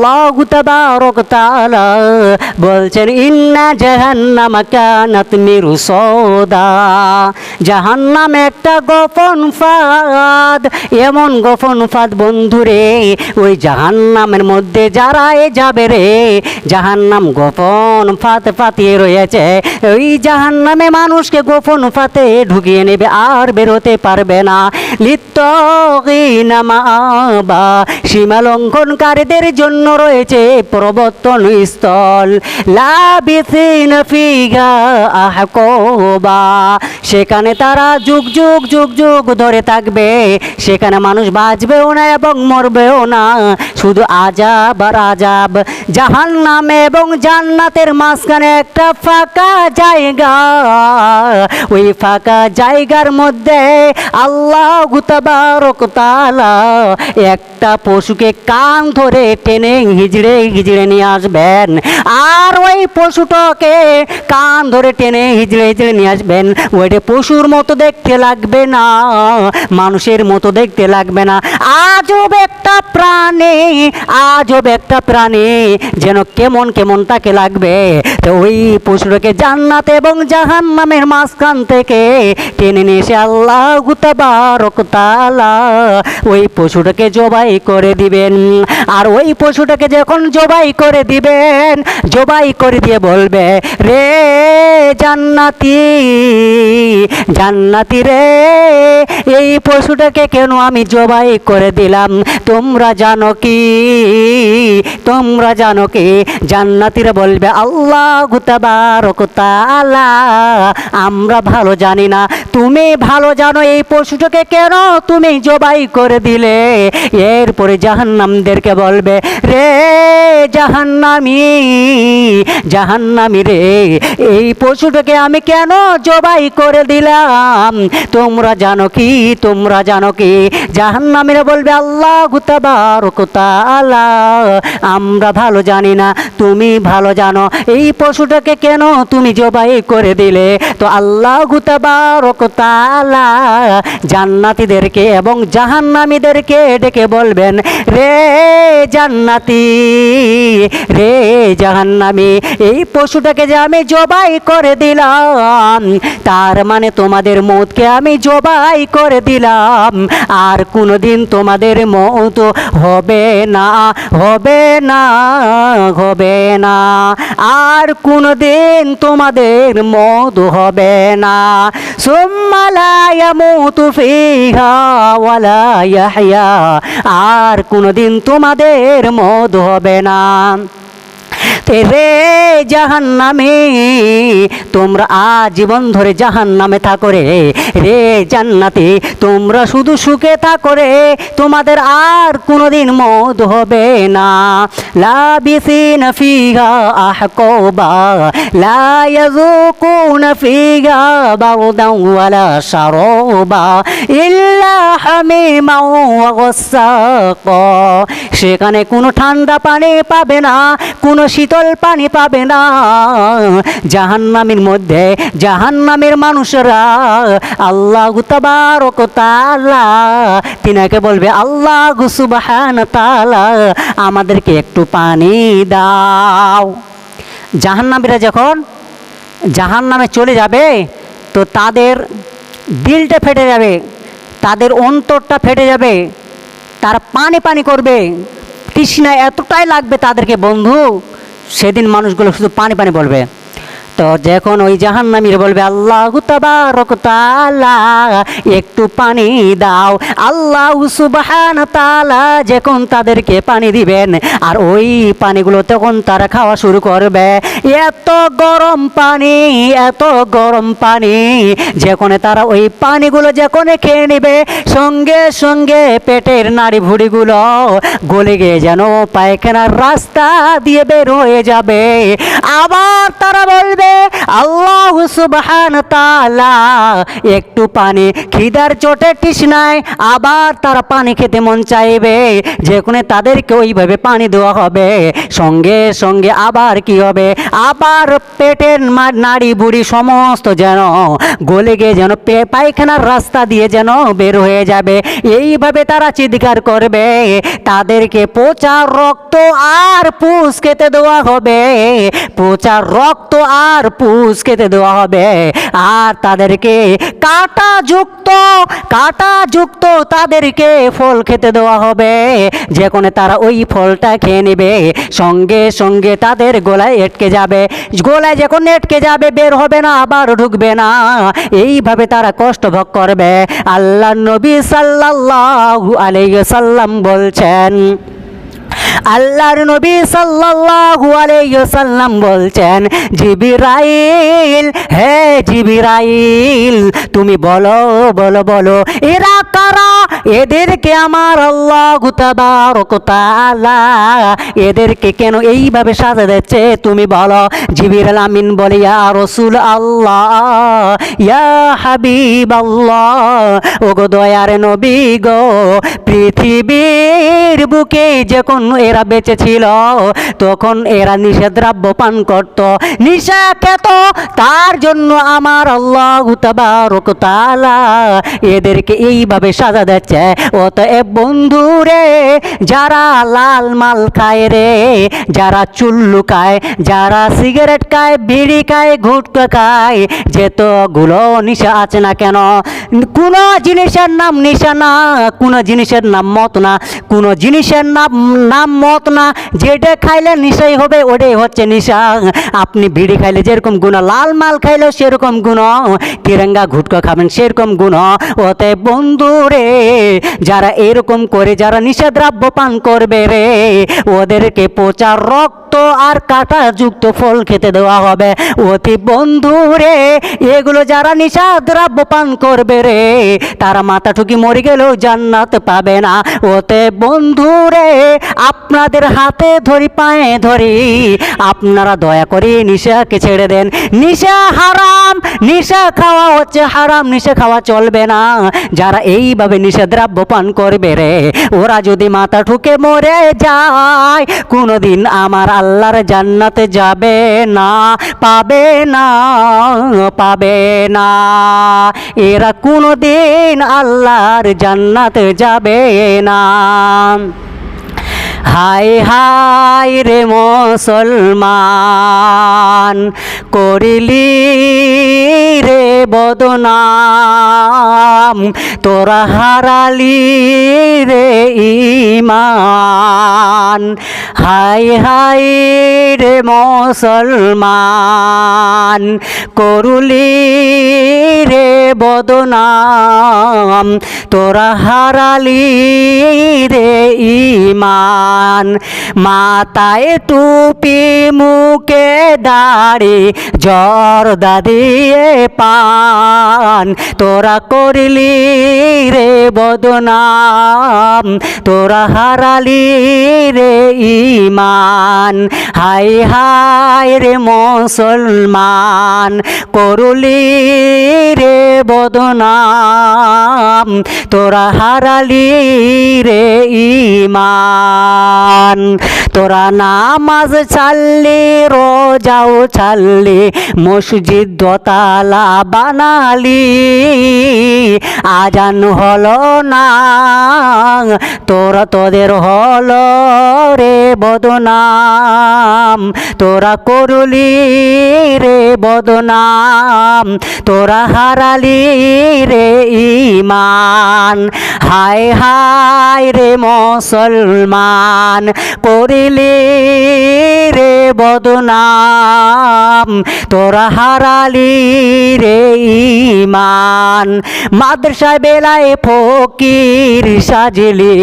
আল্লাহু তাবারক তাআলা বলছেন ইন্না জাহান্নামা কানাত মিরসাদা, জাহান্নাম একটা গোপন ফাঁদ, এমন গোপন ফাঁদ বন্ধুরে, ওই জাহান্নামের মধ্যে যারা যাবে রে, জাহান্নাম গোপন ফাঁদ পাতিয়ে রয়েছে, ওই জাহান্নামে মানুষকে গোপন ফাঁদে ঢুকিয়ে নেবে, আর বেরোতে পারবে না। লিত্তাগিনা মাআবা, সীমা লঙ্ঘনকারীদের জন্য রয়েছে প্রবর্তন স্থল। লাবিসিনা ফিহা আহকাবা, সেখানে তারা যুগ যুগ যুগ যুগ ধরে থাকবে, সেখানে মানুষ বাঁচবেও না এবং মরবেও না, শুধু আযাব আর আযাব। জাহান্নাম এবং জান্নাতের মাঝখানে একটা ফাঁকা জায়গা, ওই ফাঁকা জায়গার মধ্যে আল্লাহু তাবারক তাআলা একটা পশুকে কান ধরে টেনে হিজড়ে হিজড়ে নিয়ে আসবেন, আর ওই পশুটাকে কান ধরে টেনে হিজড়ে হিজড়ে নিয়ে আসবেন। ওইটা পশুর মতো দেখতে লাগবে না, মানুষের মতো দেখতে লাগবে না, আজব একটা প্রাণী, আজব একটা প্রাণী, যেন কেমন কেমন তাকে লাগবে। তো ওই পশুটাকে জান্নাত এবং জাহান্নামের মাঝখান থেকে টেনে নিয়ে এসে আল্লাহু তাবারক তাআলা ওই পশুটাকে জবাই করে দিবেন। আর ওই পশুটাকে যখন জবাই করে দিবেন, জবাই করে দিয়ে বলবে, রে জান্নাতি, জান্নাতি রে, এই পশুটাকে কেন আমি জবাই করে দিলাম তোমরা জানো কি? তোমরা জানো কি? জান্নাতীরা বলবে, আল্লাহু তাবারক তাআলা আমরা ভালো জানি না, তুমি ভালো জানো এই পশুটাকে কেন তুমি জবাই করে দিলে। এরপরে জাহান্নামদেরকে বলবে, রে জাহান্নামী, জাহান্নামী রে, এই পশুটাকে আমি কেন জবাই করে দিলাম তোমরা জানো কি? তোমরা জানো কি? জাহান্নামীরা বলবে, আল্লাহু তাবারক তাআলা আমরা ভালো জানি না, তুমি ভালো জানো, এই পশুটাকে কেন তুমি জবাই করে দিলে। তো আল্লাহু তাবারক তাআলা জান্নাতীদেরকে এবং জাহান্নামীদেরকে ডেকে বলবেন, রে জান্নাতি, রে জাহান্নামী, এই পশুটাকে যে আমি জবাই করে দিলাম, তার মানে তোমাদের মৌতকে আমি জবাই করে দিলাম, আর কোনোদিন তোমাদের মৌত হবে না, হবে না, হবে না, আর কোনোদিন তোমাদের মৌত হবে না। সুম্মা লা ইয়ামুতু ফিহা ওয়ালা ইয়াহইয়া, আর কোনোদিন তোমাদের মৌত হবে না। রে জাহান্নামী, তোমরা আজীবন ধরে জাহান্নামে থাকো রে, রে জান্নাতি তোমরা শুধু সুখে থাকো রে, তোমাদের আর কোনোদিন মওত হবে না। লাবিসিনা ফিহা আহকাবা, লা ইয়াযুকুনা ফিহা বারদান ওয়ালা শারাবা ইল্লা হামিমান ওয়া গাসসাকা, সেখানে কোনো ঠান্ডা পানি পাবে না, কোনো শীতল পানি পাবে না। জাহান্নামের মধ্যে জাহান্নামের মানুষরা আল্লাহু তাবারক তাআলা তিনাকে বলবে, আল্লাহু সুবহানাহু তাআলা আমাদেরকে একটু পানি দাও। জাহান্নামীরা যখন জাহান্নামে চলে যাবে, তো তাদের দিলটা ফেটে যাবে, তাদের অন্তরটা ফেটে যাবে, তারা পানি পানি করবে, তৃষ্ণা এতটাই লাগবে তাদেরকে বন্ধু, সেদিন মানুষগুলো শুধু পানি পানি বলবে। তো যখন ওই জাহান্নামীরা বলবে, আল্লাহু তাবারক তাআলা একটু পানি দাও, আল্লাহু সুবহানাহু তাআলা যখন তাদেরকে পানি দিবেন, আর ওই পানিগুলো তখন তারা খাওয়া শুরু করবে। এত গরম পানি, এত গরম পানি, যখন তারা ওই পানিগুলো যখন খেয়ে নেবে, সঙ্গে সঙ্গে পেটের নাড়ি ভুঁড়িগুলো গলে গিয়ে যেন পায়খানার রাস্তা দিয়ে বের হয়ে যাবে। আবার তারা বলবে, আল্লাহু সুবহানাহু তাআলা একটু পানি, খিদার চোটে তৃষ্ণায় আবার তারা পানি খেতে মন চাইবে, যেখানে তাদেরকে ওইভাবে পানি দেওয়া হবে, সঙ্গে সঙ্গে আবার কি হবে, আবার পেটের নাড়ি বুড়ি সমস্ত যেন গলে গিয়ে যেন পায়খানার রাস্তা দিয়ে যেন বের হয়ে যাবে। এইভাবে তারা চিৎকার করবে, তাদেরকে পচা রক্ত আর পুষ খেতে দেওয়া হবে, পচা রক্ত আর পুষ খেতে দেওয়া হবে, আর তাদেরকে কাঁটাযুক্ত তাদেরকে ফল খেতে দেওয়া হবে। যখন তারা ওই ফলটা খেয়ে নেবে, সঙ্গে সঙ্গে তাদের গলায় আটকে যাবে, গলায় যখন আটকে যাবে বের হবে না, আবার ঢুকবে না, এইভাবে তারা কষ্ট ভোগ করবে। আল্লাহ নবী সাল্লাল্লাহু আলাইহি ওয়াসাল্লাম বলছেন, আল্লাহর নবী সাল্লাল্লাহু আলাইহি ওয়াসাল্লাম বলছেন, জিবরাইল, হে জিবরাইল, তুমি বলো বলো বলো, এরা কারা? এদেরকে আমার আল্লাহ তাবারক ওয়া তাআলা এদেরকে কেন এইভাবে সাজা দিচ্ছে তুমি বলো। জিবরাইল আমিন বলে, ইয়া রাসূল আল্লাহ, ইয়া হাবিব আল্লাহ, ওগো দয়ার নবী গো, পৃথিবীর বুকে যখন এরা বেঁচে ছিল তখন এরা নিষেদ্রব্য পান করত, নিশা খেত, তার জন্য আমার আল্লাহ তাবারক ওয়া তাআলা এদেরকে এইভাবে সাজা দিচ্ছে। অতএব বন্ধুরে, যারা লাল মাল খায় রে, যারা চুল্লু খায়, যারা সিগারেট খায়, বিড়ি খায়, গুটখা খায়, যেতগুলো নেশা আছে না কেন, কোনো জিনিসের নাম নেশা না, কোনো জিনিসের নাম মত না, কোনো জিনিসের নাম মত না, যেটা খাইলে নেশাই হবে ওটাই হচ্ছে নেশা। আপনি বিড়ি খাইলে যেরকম গুণ, লাল মাল খাইলেও সেরকম গুণ, তিরঙ্গা গুটখা খাবেন সেরকম গুণ। অতএব বন্ধুরে, যারা এরকম করে যারা নিষেদ্রব্য পান করবে রে, ওদেরকে পচা রক্ত আর কাঁটাযুক্ত ফল খেতে দেওয়া হবে। অতি বন্ধুরে, এগুলো যারা নিষেদ্রব্য পান করবে রে, তারা মাথা ঠুকি মরে গেলেও জান্নাত পাবে না। ওতে বন্ধুরে, আপনাদের হাতে ধরি, পায়ে ধরি, আপনারা দয়া করে নেশাকে ছেড়ে দেন। নেশা হারাম, নেশা খাওয়া হচ্ছে হারাম, নেশা খাওয়া চলবে না। যারা এইভাবে নিষেদ্রব্য পান করবে রে, ওরা যদি মাথা ঠুকে মরে যায়, কোনোদিন আমার আল্লাহর জান্নাতে যাবে না, পাবে না, পাবে না। এরা কোনোদিন আল্লাহর জান্নাতে যাবে না। হায় হায় রে মুসলমান, করিলি রে বদনাম, তোরা হারালি রে ঈমান। হায় হায় রে মুসলমান, করুলি রে বদনাম, তোরা হারালি রে ঈমান। মাথায় টুপি, মুখে দাড়ি, জর্দা দিয়ে পান, তোরা করলি রে বদনাম, তোরা হারালি রে ঈমান। হায় হায় রে মুসলমান, করলি রে বদনাম, তোরা হারালি রে ঈমান। তোরা নামাজ ছাড়লি, রোজাও ছাড়লি, মসজিদ দোতলা বানালি, আজান হলো না, তোদের হলো রে বদনাম, তোরা করলি রে বদনাম, তোরা হারালি রে ঈমান। হায় হায় রে মুসলমান, করিলি রে বদনাম, তোরা হারালি রে ঈমান। মাদ্রাসায় বেলায় ফকির সাজলি,